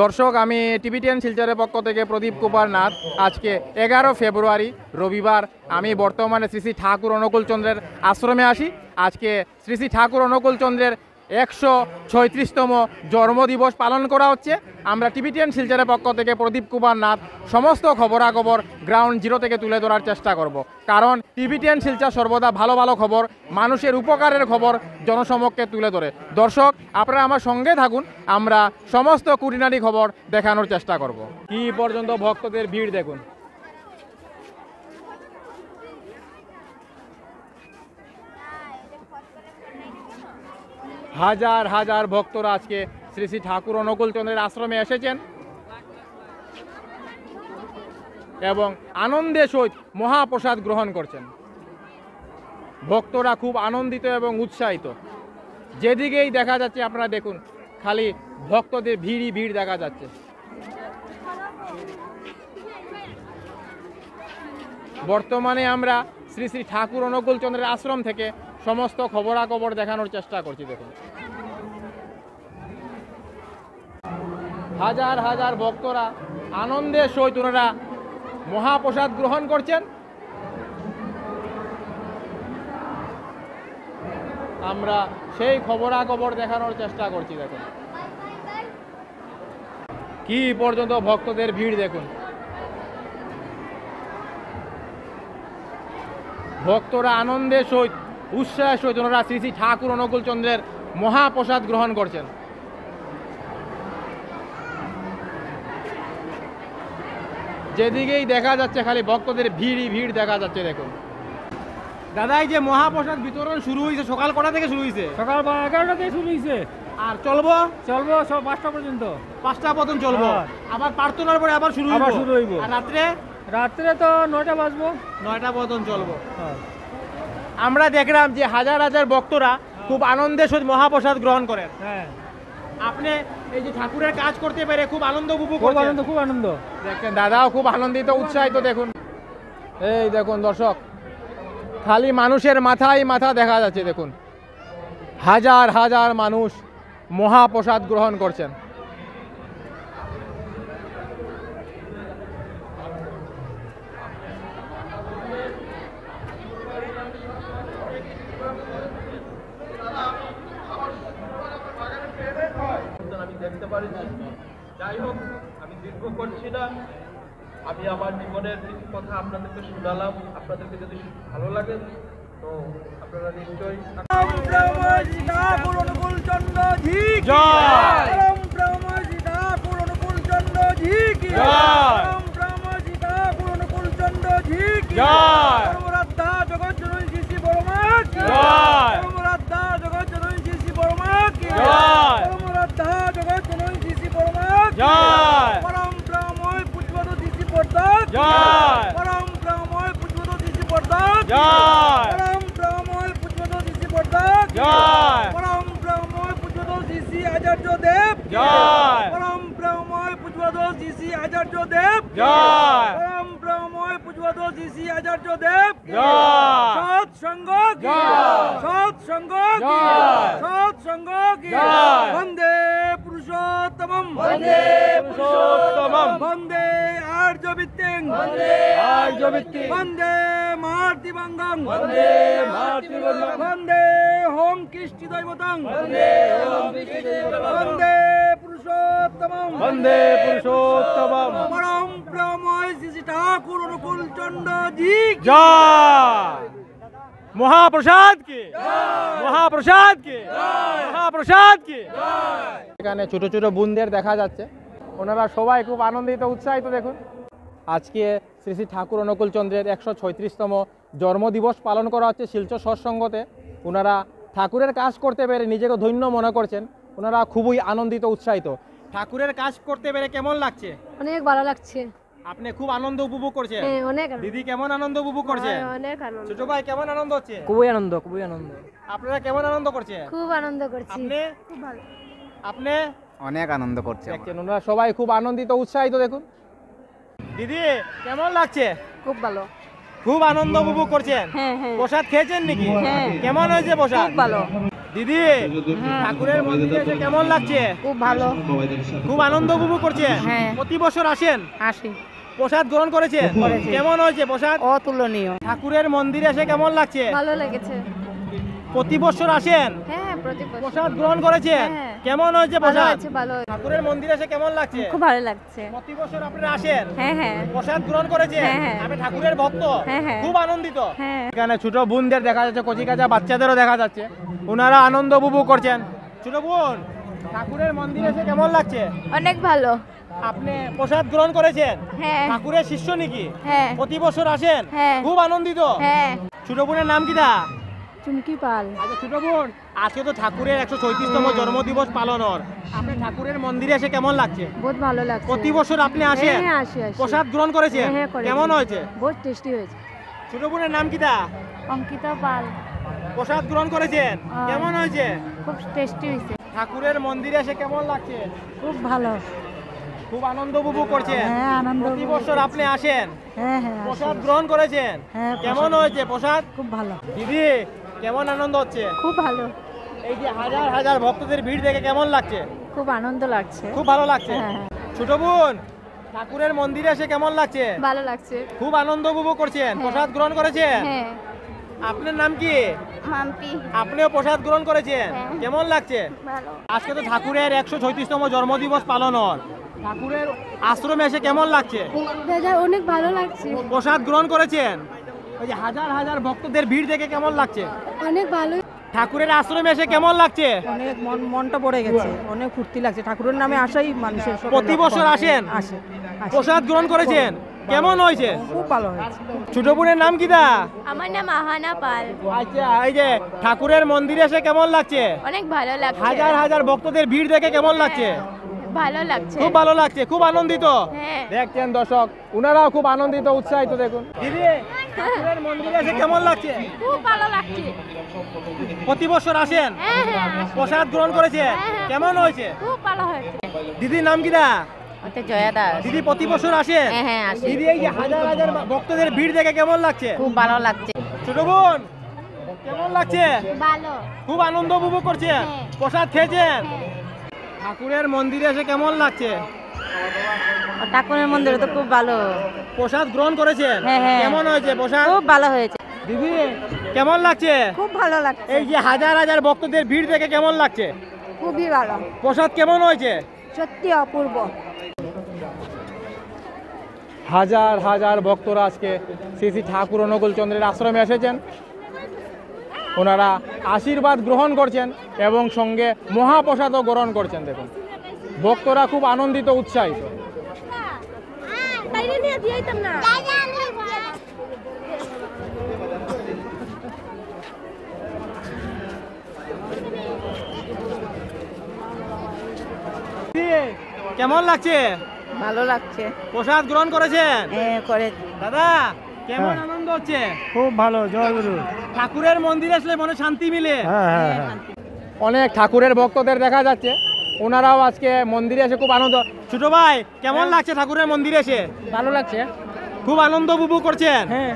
দর্শক, আমি টিভি10 শিলচরের পক্ষ থেকে প্রদীপ কুমার নাথ। আজকে 11 ফেব্রুয়ারি রবিবার। আমি বর্তমানে শ্রী শ্রী ঠাকুর অনুকূল চন্দ্রের আশ্রমে আসি। আজকে শ্রী শ্রী ঠাকুর অনুকূল চন্দ্রের 136তম জন্মদিবস পালন করা হচ্ছে। আমরা টিভি10 শিলচরের পক্ষ থেকে প্রদীপ কুমার নাথ সমস্ত খবরাখবর গ্রাউন্ড জিরো থেকে তুলে ধরার চেষ্টা করব, কারণ টিভি10 শিলচর সর্বদা ভালো ভালো খবর, মানুষের উপকারের খবর জনসমক্ষে তুলে ধরে। দর্শক, আপনারা আমার সঙ্গে থাকুন, আমরা সমস্ত কুটিনারি খবর দেখানোর চেষ্টা করব। কি পর্যন্ত ভক্তদের ভিড় দেখুন। হাজার হাজার ভক্তরা আজকে শ্রী শ্রী ঠাকুর অনুকূল চন্দ্রের আশ্রমে এসেছেন এবং আনন্দের সহিত মহাপ্রসাদ গ্রহণ করছেন। ভক্তরা খুব আনন্দিত এবং উৎসাহিত। যেদিকেই দেখা যাচ্ছে আপনারা দেখুন, খালি ভক্তদের ভিড়ই ভিড় দেখা যাচ্ছে। বর্তমানে আমরা শ্রী শ্রী ঠাকুর অনুকূল চন্দ্রের আশ্রম থেকে সমস্ত খবরাখবর দেখানোর চেষ্টা করছি। দেখুন, হাজার হাজার ভক্তরা আনন্দের সহিত ওনারা মহাপ্রসাদ গ্রহণ করছেন। আমরা সেই খবরাখবর দেখানোর চেষ্টা করছি। দেখুন কি পর্যন্ত ভক্তদের ভিড় দেখুন। ভক্তরা আনন্দের সহিত উৎসাহের সহিত ওনারা শ্রী শ্রী ঠাকুর অনুকূল চন্দ্রের মহাপ্রসাদ গ্রহণ করছেন। যেদিকেই দেখা যাচ্ছে খালি ভক্তদের ভিড়ই ভিড় দেখা যাচ্ছে। দেখুন দাদা, এই যে মহাপ্রসাদ বিতরণ শুরু হয়েছে সকাল কটা থেকে শুরু হয়েছে? সকাল 11টা থেকে শুরু হয়েছে। আর চলবো সব 5টা পর্যন্ত। 5টা পর্যন্ত চলবো। আবার প্রার্থনার পরে আবার শুরু হইব। আর রাত্রে তো 9টা বাজবো। 9টা পর্যন্ত চলবো। আমরা দেখলাম যে হাজার হাজার ভক্তরা খুব আনন্দের সহিত মহাপ্রসাদ গ্রহণ করেন। হ্যাঁ, আপনি এই যে ঠাকুরের কাজ করতে পেরে খুব আনন্দ উপভোগ খুব করছেন? আনন্দ, খুব আনন্দ। দেখেন দাদাও খুব আনন্দিত উৎসাহিত। দেখুন, এই দেখুন দর্শক, খালি মানুষের মাথায় মাথা দেখা যাচ্ছে। দেখুন হাজার হাজার মানুষ মহাপ্রসাদ গ্রহণ করছেন। আমি দেখতে পারি না। যাই হোক, আমি দীর্ঘ করছি না। আমি আমার জীবনের কিছু কথা আপনাদেরকে শোনালাম। আপনাদেরকে যদি ভালো লাগে তো আপনারা নিশ্চয়ই বন্দে পুরুষোত্তমম, বন্দে পুরুষোত্তমম, বন্দে আর্যবৃত্তিং, বন্দে আর্যবৃত্তিং, বন্দে মাতৃবঙ্গং, বন্দে মাতৃবঙ্গং, বন্দে হোম কৃষ্টি দৈবতং, বন্দে হোম কৃষ্টি দৈবতং, বন্দে পুরুষোত্তমম, বন্দে পুরুষোত্তমম, পরম প্রেমময় শ্রী ঠাকুর অনুকূল চন্দ্র জি জয়। মহাপ্রসাদ কি মহাপ্রসাদ কি মহাপ্রসাদ কি। এখানে ছোট ছোট বোনদের দেখা যাচ্ছে, ওনারা সবাই খুব আনন্দিত উৎসাহিত। দেখুন, আজকে শ্রী শ্রী ঠাকুর অনুকূল চন্দ্রের 136তম জন্মদিবস পালন করা হচ্ছে শিলচর সৎসঙ্গতে। ওনারা ঠাকুরের কাজ করতে পেরে নিজেকে ধন্য মনে করছেন। ওনারা খুবই আনন্দিত উৎসাহিত। ঠাকুরের কাজ করতে পেরে কেমন লাগছে? অনেক ভালো লাগছে। আপনি খুব আনন্দ উপভোগ করছেন? হ্যাঁ, অনেক। দিদি কেমন আনন্দ উপভোগ করছেন? অনেক আনন্দ। ছোট ভাই কেমন আনন্দ হচ্ছে? খুবই আনন্দ, খুবই আনন্দ। আপনারা কেমন আনন্দ করছেন? খুব আনন্দ করছি। আপনি? খুব ভালো। আপনি? অনেক আনন্দ করছে। দেখছেন ওনারা সবাই খুব আনন্দিত উৎসাহিত। দেখুন দিদি কেমন লাগছে? খুব ভালো। খুব আনন্দ উপভোগ করছেন? হ্যাঁ হ্যাঁ। প্রসাদ খেয়েছেন নাকি? হ্যাঁ। কেমন হয়েছে প্রসাদ? খুব ভালো। দিদি ঠাকুরের মন্দিরে এসে কেমন লাগছে? খুব ভালো। খুব আনন্দ উপভোগ করছে? হ্যাঁ। প্রতি বছর আসেন? আসি। প্রসাদ গ্রহণ করেছে? করেছি। কেমন হয়েছে প্রসাদ? অতুলনীয়। ঠাকুরের মন্দিরে এসে কেমন লাগছে? ভালো লেগেছে। প্রতি বছর আসেন? হ্যাঁ, প্রতি বছর। প্রসাদ গ্রহণ করেছেন? হ্যাঁ। কেমন হয়েছে ভালো প্রসাদ? হয়েছে, ভালো হয়েছে। ঠাকুরের মন্দিরে এসে কেমন লাগছে? খুব ভালো লাগছে। প্রতি বছর আপনারা আসেন? হ্যাঁ, হ্যাঁ। প্রসাদ গ্রহণ করেছেন? হ্যাঁ, হ্যাঁ। আপনি ঠাকুরের ভক্ত? হ্যাঁ, হ্যাঁ। খুব আনন্দিত? হ্যাঁ। এখানে ছোট বোনদের দেখা যাচ্ছে, কচি কাঁচা বাচ্চাদেরও দেখা যাচ্ছে, ওনারা আনন্দ উপভোগ করছেন। ছোট বোন, ঠাকুরের মন্দিরে এসে কেমন লাগছে? অনেক ভালো। আপনি প্রসাদ গ্রহণ করেছেন? হ্যাঁ। ঠাকুরের শিষ্য নাকি? হ্যাঁ। প্রতি বছর আসেন? হ্যাঁ। খুব আনন্দিত? হ্যাঁ। ছোট বোনের নাম কি দা? চুমকি পাল। আচ্ছা ছোট বোন, আজকে তো ঠাকুরের 134তম জন্মদিবস পালন হর, আপনি ঠাকুরের মন্দিরে এসে কেমন লাগছে? বহুত ভালো লাগছে। প্রতি বছর আপনি আসেন? হ্যাঁ, আসি। প্রসাদ গ্রহণ করেছেন? হ্যাঁ, করেছি। কেমন হয়েছে? বহুত টেস্টি হয়েছে। ছোট বোনের নাম কি দা? অঙ্কিতা পাল। প্রসাদ গ্রহণ করেছেন? হ্যাঁ। কেমন হয়েছে? খুব টেস্টি হয়েছে। ঠাকুরের মন্দিরে এসে কেমন লাগছে? খুব ভালো। খুব আনন্দ উপভোগ করছেন? হ্যাঁ, আনন্দ প্রতি উপভোগ বছর আপনি আসেন? হ্যাঁ, হ্যাঁ। প্রসাদ গ্রহণ করেছেন? হ্যাঁ, কেমন হয়েছে প্রসাদ? খুব ভালো। দিদি কেমন আনন্দ হচ্ছে? খুব ভালো। এই যে হাজার হাজার ভক্তদের ভিড় দেখে কেমন লাগছে? খুব আনন্দ লাগছে। খুব ভালো লাগছে? হ্যাঁ, হ্যাঁ। ছোট বোন, ঠাকুরের মন্দিরে এসে কেমন লাগছে? ভালো লাগছে। খুব আনন্দ উপভোগ করছেন? হ্যাঁ। প্রসাদ গ্রহণ করেছেন? হ্যাঁ। আপনার নাম কি? মাম্পি। আপনিও প্রসাদ গ্রহণ করেছেন? হ্যাঁ। কেমন লাগছে? ভালো। আজকে তো ঠাকুরের 136তম জন্মদিবস পালন হল, ঠাকুরের আশ্রমে এসে কেমন লাগছে? দাদা অনেক ভালো লাগছে। প্রসাদ গ্রহণ করেছেন? ওই যে হাজার হাজার ভক্তদের ভিড় দেখে কেমন লাগছে? অনেক ভালো। ঠাকুরের আশ্রমে এসে কেমন লাগছে? অনেক মনটা পড়ে গেছে, অনেক ফুর্তি লাগছে। ঠাকুরের নামে আসাই মানুষের সব প্রতি বছর আসেন? আসে। প্রসাদ গ্রহণ করেছেন? কেমন হয়েছে? খুব ভালো হয়েছে। ছোট বোনের নাম কি দা? আমার নাম আহানা পাল। আচ্ছা, এই যে ঠাকুরের মন্দিরে এসে কেমন লাগছে? অনেক ভালো লাগছে। হাজার হাজার ভক্তদের ভিড় দেখে কেমন লাগছে? ভালো লাগছে। খুব ভালো লাগছে, খুব আনন্দিত। হ্যাঁ। দেখছেন দর্শক, উনারাও খুব আনন্দিত, উৎসাহিত। দেখুন দিদি, ঠাকুরের মন্দিরে এসে কেমন লাগছে? খুব ভালো লাগছে। প্রতি বছর আসেন? হ্যাঁ, হ্যাঁ, আসি। প্রসাদ গ্রহণ করেছেন? হ্যাঁ। কেমন হয়েছে? খুব ভালো হয়েছে। দিদির নাম কি দা? ওতে জয়া দাস। দিদি প্রতি বছর আসেন? হ্যাঁ, হ্যাঁ, আসি। দিদি, এই যে হাজার হাজার ভক্তদের ভিড় দেখে কেমন লাগছে? খুব ভালো লাগছে। ছোট বোন, কেমন লাগছে? ভালো। খুব আনন্দ উপভোগ করছেন? হ্যাঁ। প্রসাদ খেয়েছেন? ঠাকুরের মন্দিরে এসে কেমন লাগছে? ঠাকুরের মন্দিরে তো খুব ভালো। প্রসাদ গ্রহণ করেছেন? হ্যাঁ, হ্যাঁ। কেমন হয়েছে প্রসাদ? খুব ভালো হয়েছে। দিদি কেমন লাগছে? খুব ভালো লাগছে। এই যে হাজার হাজার ভক্তদের ভিড় দেখে কেমন লাগছে? খুবই ভালো। প্রসাদ কেমন হয়েছে? সত্যি অপূর্ব। হাজার হাজার ভক্তরা আজকে শ্রী শ্রী ঠাকুর অনুকূল চন্দ্রের আশ্রমে এসেছেন। ওনারা আশীর্বাদ গ্রহণ করছেন এবং সঙ্গে মহাপ্রসাদও গ্রহণ করছেন। দেখুন ভক্তরা খুব আনন্দিত, উৎসাহিত। কেমন লাগছে? ভালো লাগছে। প্রসাদ গ্রহণ করেছেন? হ্যাঁ, করে। দাদা কেমন আনন্দ হচ্ছে? খুব ভালো। জয় গুরু। ঠাকুরের মন্দিরে আসলে মনে শান্তি মিলে। হ্যাঁ। অনেক ঠাকুরের ভক্তদের দেখা যাচ্ছে, ওনারাও আজকে মন্দিরে এসে খুব আনন্দ। ছোট ভাই কেমন লাগছে ঠাকুরের মন্দিরে এসে? ভালো লাগছে। খুব আনন্দ উপভোগ করছেন? হ্যাঁ।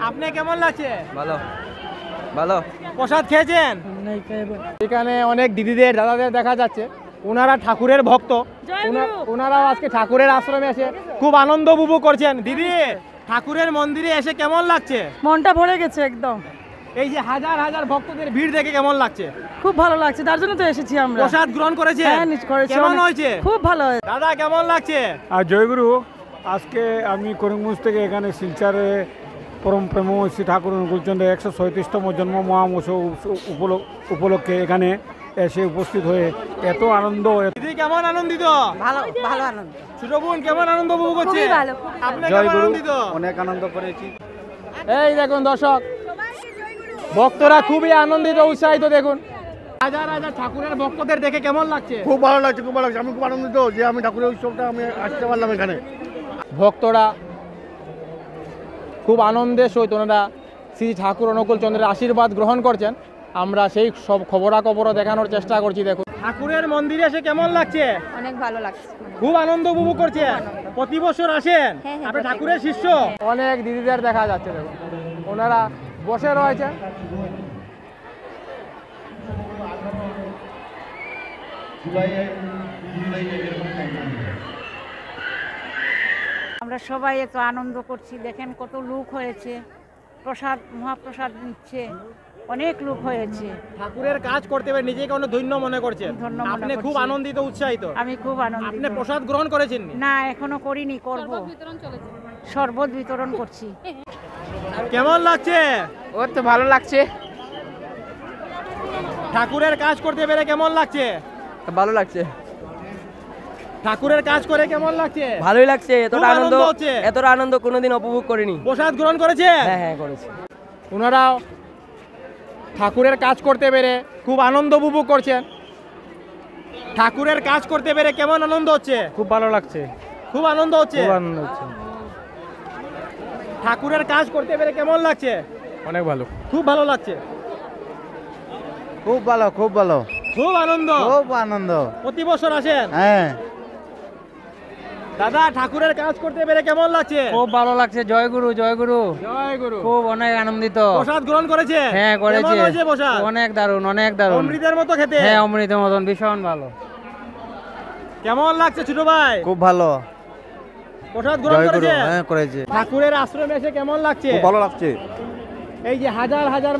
আপনি কেমন লাগছে? ভালো ভালো। প্রসাদ খেয়েছেন? এখানে অনেক দিদিদের, দাদাদের দেখা যাচ্ছে, ওনারা ঠাকুরের ভক্ত। ওনারাও আজকে ঠাকুরের আশ্রমে এসে খুব আনন্দ উপভোগ করছেন। দিদি ঠাকুরের মন্দিরে এসে কেমন লাগছে? মনটা ভরে গেছে একদম। এই যে হাজার হাজার ভক্তদের ভিড় দেখে কেমন লাগছে? খুব ভালো লাগছে, তার জন্য তো এসেছি আমরা। প্রসাদ গ্রহণ করেছেন? হ্যাঁ, করেছি। কেমন অনেক। হয়েছে? খুব ভালো হয়েছে। দাদা কেমন লাগছে? আর জয়গুরু, আজকে আমি করিমগঞ্জ থেকে এখানে শিলচরে পরম প্রেমময় শ্রী ঠাকুর অনুকূলচন্দ্রের 137তম জন্ম মহামহোৎসব উপলক্ষে এখানে এসে উপস্থিত হয়ে এত আনন্দ। দিদি কেমন আনন্দিত? ভালো ভালো আনন্দ। ছোট বোন কেমন আনন্দ উপভোগ করছে? খুবই ভালো, খুবই আপনি কেমন আনন্দিত? অনেক আনন্দ করেছি। এই দেখুন দর্শক, ভক্তরা খুবই আনন্দিত, উৎসাহিত। দেখুন হাজার হাজার ঠাকুরের ভক্তদের দেখে কেমন লাগছে? খুব ভালো লাগছে, খুব ভালো লাগছে। আমি খুব আনন্দিত যে আমি ঠাকুরের উৎসবটা আমি আসতে পারলাম এখানে। ভক্তরা খুব আনন্দের সহিত ওনারা শ্রী ঠাকুর অনুকূল চন্দ্রের আশীর্বাদ গ্রহণ করছেন। আমরা সেই সব খবরাখবরও দেখানোর চেষ্টা করছি। দেখুন ঠাকুরের মন্দিরে এসে কেমন লাগছে? অনেক ভালো লাগছে। খুব আনন্দ উপভোগ করছেন? প্রতি বছর আসেন? হ্যাঁ, হ্যাঁ, আপনি প্রতি ঠাকুরের শিষ্য? অনেক দিদিদের দেখা যাচ্ছে। দেখুন ওনারা বসে রয়েছেন। আমরা সবাই এত আনন্দ করছি, দেখেন কত লোক হয়েছে, প্রসাদ মহাপ্রসাদ নিচ্ছে, অনেক লোক হয়েছে। ঠাকুরের কাজ করতে পেরে নিজেকে অনেক ধন্য মনে করছেন? ধন্য মনে আপনি খুব করছি। আনন্দিত, উৎসাহিত? আমি খুব আনন্দিত। আপনি প্রসাদ গ্রহণ করেছেন? না, এখনো করিনি, করব। শরবত বিতরণ করছি। কেমন লাগছে? ও তো ভালো লাগছে। ঠাকুরের কাজ করতে পেরে কেমন লাগছে? ভালো লাগছে। ঠাকুরের কাজ করে কেমন লাগছে? ভালোই লাগছে। খুব আনন্দ হচ্ছে? এতটা আনন্দ কোনোদিন উপভোগ করিনি। প্রসাদ গ্রহণ করেছে? হ্যাঁ করেছি। ওনারাও ঠাকুরের কাজ করতে পেরে খুব আনন্দ উপভোগ করছেন। ঠাকুরের কাজ করতে পেরে কেমন আনন্দ হচ্ছে? খুব ভালো লাগছে। খুব আনন্দ হচ্ছে? আনন্দ হচ্ছে। ঠাকুরের কাজ করতে পেরে কেমন লাগছে? অনেক ভালো। খুব ভালো লাগছে। খুব ভালো, খুব ভালো, খুব আনন্দ। খুব আনন্দ। প্রতি বছর আসেন? হ্যাঁ। দাদা, ঠাকুরের কাজ করতে পেরে কেমন লাগছে? খুব ভালো লাগছে। জয় গুরু, জয় গুরু। জয় গুরু। খুব অনেক আনন্দিত। প্রসাদ গ্রহণ করেছে? হ্যাঁ কেমন করেছে। হয়েছে প্রসাদ? অনেক দারুণ, অনেক দারুণ। অমৃতের মতো খেতে? হ্যাঁ অমৃতের মতন, ভীষণ ভালো। কেমন লাগছে ছোট ভাই? খুব ভালো। প্রসাদ গ্রহণ জয় গুরু। করেছে? হ্যাঁ করেছে। ঠাকুরের আশ্রমে এসে কেমন লাগছে? খুব ভালো লাগছে। এই যে হাজার হাজার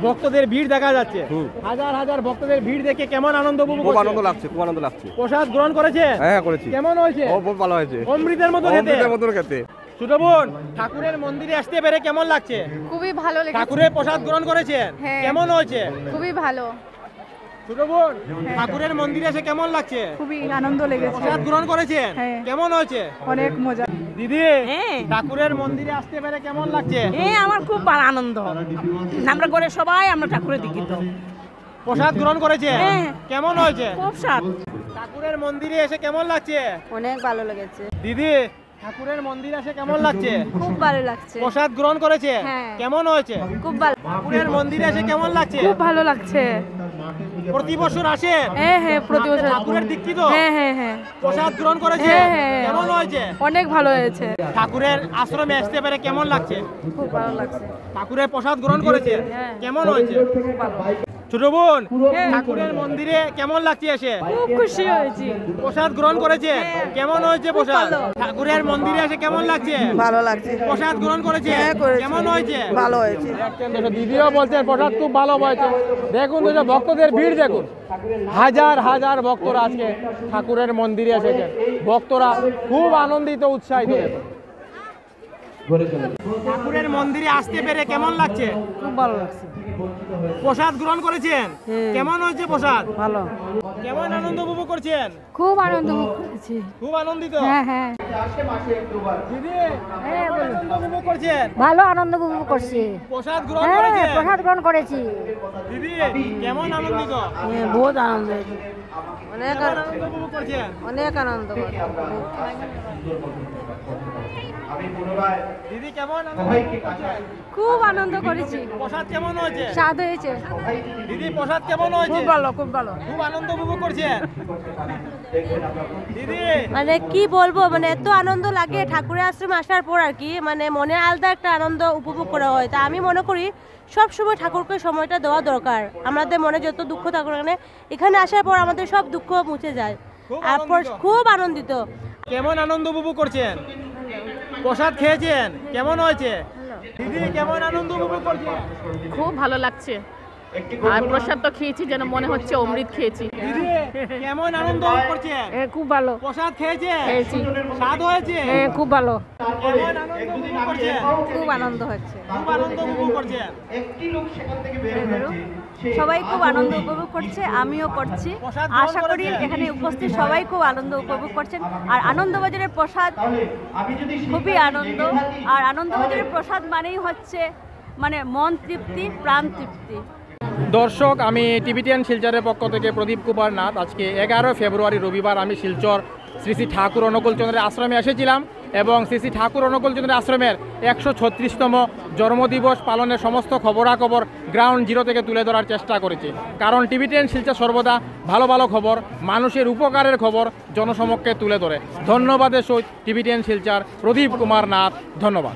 ভক্তদের ভিড় দেখা যাচ্ছে, হাজার হাজার ভক্তদের ভিড় দেখে কেমন আনন্দ উপভোগ খুব করছেন? আনন্দ লাগছে, খুব আনন্দ লাগছে। প্রসাদ গ্রহণ করেছে? হ্যাঁ করেছি। কেমন হয়েছে? ও খুব ভালো হয়েছে। অমৃতের মতো খেতে? অমৃতের মতন খেতে। ছোট বোন, ঠাকুরের মন্দিরে আসতে পেরে কেমন লাগছে? খুবই ভালো লেগেছে। ঠাকুরের প্রসাদ গ্রহণ করেছেন? হ্যাঁ। কেমন হয়েছে? খুবই ভালো। ছোট বোন, ঠাকুরের মন্দিরে এসে কেমন লাগছে? খুবই আনন্দ লেগেছে। প্রসাদ গ্রহণ করেছেন? হ্যাঁ। কেমন হয়েছে? অনেক মজা। দিদি, হ্যাঁ। ঠাকুরের মন্দিরে আসতে পেরে কেমন লাগছে? আমার খুব আনন্দ। আমরা করে সবাই আমরা ঠাকুরের দীক্ষিত। প্রসাদ গ্রহণ করেছে? হ্যাঁ। কেমন হয়েছে? খুব স্বাদ। ঠাকুরের মন্দিরে এসে কেমন লাগছে? অনেক ভালো লেগেছে। দিদি, ঠাকুরের মন্দিরে এসে কেমন লাগছে? খুব ভালো লাগছে। প্রসাদ গ্রহণ করেছে? হ্যাঁ। কেমন হয়েছে? খুব ভালো। ঠাকুরের মন্দিরে এসে কেমন লাগছে? ভালো লাগছে। প্রতি বছর আসেন? হ্যাঁ প্রতি বছর। ঠাকুরের দীক্ষিত? হ্যাঁ। প্রসাদ গ্রহণ করেছে? হ্যাঁ। কেমন হয়েছে? অনেক ভালো হয়েছে। ঠাকুরের আশ্রমে আসতে পেরে কেমন লাগছে? খুব ভালো লাগছে। ঠাকুরের প্রসাদ গ্রহণ করেছে? কেমন হয়েছে? ছোট বোন, ঠাকুরের মন্দিরে কেমন লাগছে এসে? খুব খুশি হয়েছি। প্রসাদ গ্রহণ করেছে? কেমন হয়েছে প্রসাদ? ঠাকুরের মন্দিরে এসে কেমন লাগছে? ভালো লাগছে। প্রসাদ গ্রহণ করেছে? কেমন হয়েছে? ভালো হয়েছে। দিদিও বলছেন প্রসাদ খুব ভালো হয়েছে। দেখুন তো ভক্তদের ভিড় দেখুন, হাজার হাজার ভক্তরা আজকে ঠাকুরের মন্দিরে এসেছেন। ভক্তরা খুব আনন্দিত, উৎসাহিত। ঠাকুরের মন্দিরে আসতে পেরে কেমন লাগছে? খুব ভালো লাগছে। প্রসাদ গ্রহণ করেছেন? কেমন হয়েছে প্রসাদ? ভালো। কেমন আনন্দ উপভোগ করছেন? খুব আনন্দ করেছি। খুব আনন্দিত? হ্যাঁ। দিদি, কেমন আনন্দ উপভোগ করছেন? ভালো আনন্দ উপভোগ করছি। প্রসাদ গ্রহণ করেছেন? প্রসাদ গ্রহণ করেছি। দিদি, কেমন আনন্দিত? বহুত আনন্দ হয়েছে। কেমন আনন্দ উপভোগ করছেন? অনেক আনন্দ। দিদি, কেমন আনন্দ উপভোগ করছেন? খুব আনন্দ করেছি। প্রসাদ কেমন হয়েছে? স্বাদ হয়েছে। দিদি, প্রসাদ কেমন হয়েছে? খুব ভালো, খুব ভালো। খুব আনন্দ উপভোগ করছেন? দিদি, মানে কি বলবো, মানে এত আনন্দ লাগে ঠাকুরের আশ্রমে আসার পর আর কি, মানে মনে আলাদা একটা আনন্দ উপভোগ করা হয়। তা আমি মনে করি সব সময় ঠাকুরকে সময়টা দেওয়া দরকার। আমাদের মনে যত দুঃখ থাকুক না, এখানে আসার পর আমাদের সব দুঃখ মুছে যায়। তারপর খুব আনন্দিত। কেমন আনন্দ উপভোগ করছেন? প্রসাদ খেয়েছেন? কেমন হয়েছে? দিদি, কেমন আনন্দ উপভোগ করছেন? খুব ভালো লাগছে। আর প্রসাদ তো খেয়েছি, যেন মনে হচ্ছে অমৃত খেয়েছি। দিদি, কেমন আনন্দ উপভোগ করছেন? খুব ভালো। প্রসাদ খেয়েছেন? খেয়েছি। স্বাদ হয়েছে? খুব ভালো। কেমন আনন্দ উপভোগ করছেন? খুব আনন্দ হচ্ছে। খুব আনন্দ উপভোগ করছেন? সবাই খুব আনন্দ উপভোগ করছে, আমিও করছি। আশা করি এখানে উপস্থিত সবাই খুব আনন্দ উপভোগ করছেন। আর আনন্দবাজারের প্রসাদ খুবই আনন্দ। আর আনন্দবাজারের প্রসাদ মানেই হচ্ছে মানে মন তৃপ্তি, প্রাণ তৃপ্তি। দর্শক, আমি টিভিটিএন শিলচরের পক্ষ থেকে প্রদীপ কুমার নাথ। আজকে 11 ফেব্রুয়ারি রবিবার আমি শিলচর শ্রী শ্রী ঠাকুর অনুকূলচন্দ্রের আশ্রমে এসেছিলাম এবং শ্রী শ্রী ঠাকুর অনুকূলচন্দ্রের আশ্রমের 136তম জন্মদিবস পালনের সমস্ত খবরাখবর গ্রাউন্ড জিরো থেকে তুলে ধরার চেষ্টা করেছি। কারণ টিভিটিএন শিলচর সর্বদা ভালো ভালো খবর, মানুষের উপকারের খবর জনসমক্ষে তুলে ধরে। ধন্যবাদের সহিত টিভিটিএন শিলচর প্রদীপ কুমার নাথ। ধন্যবাদ।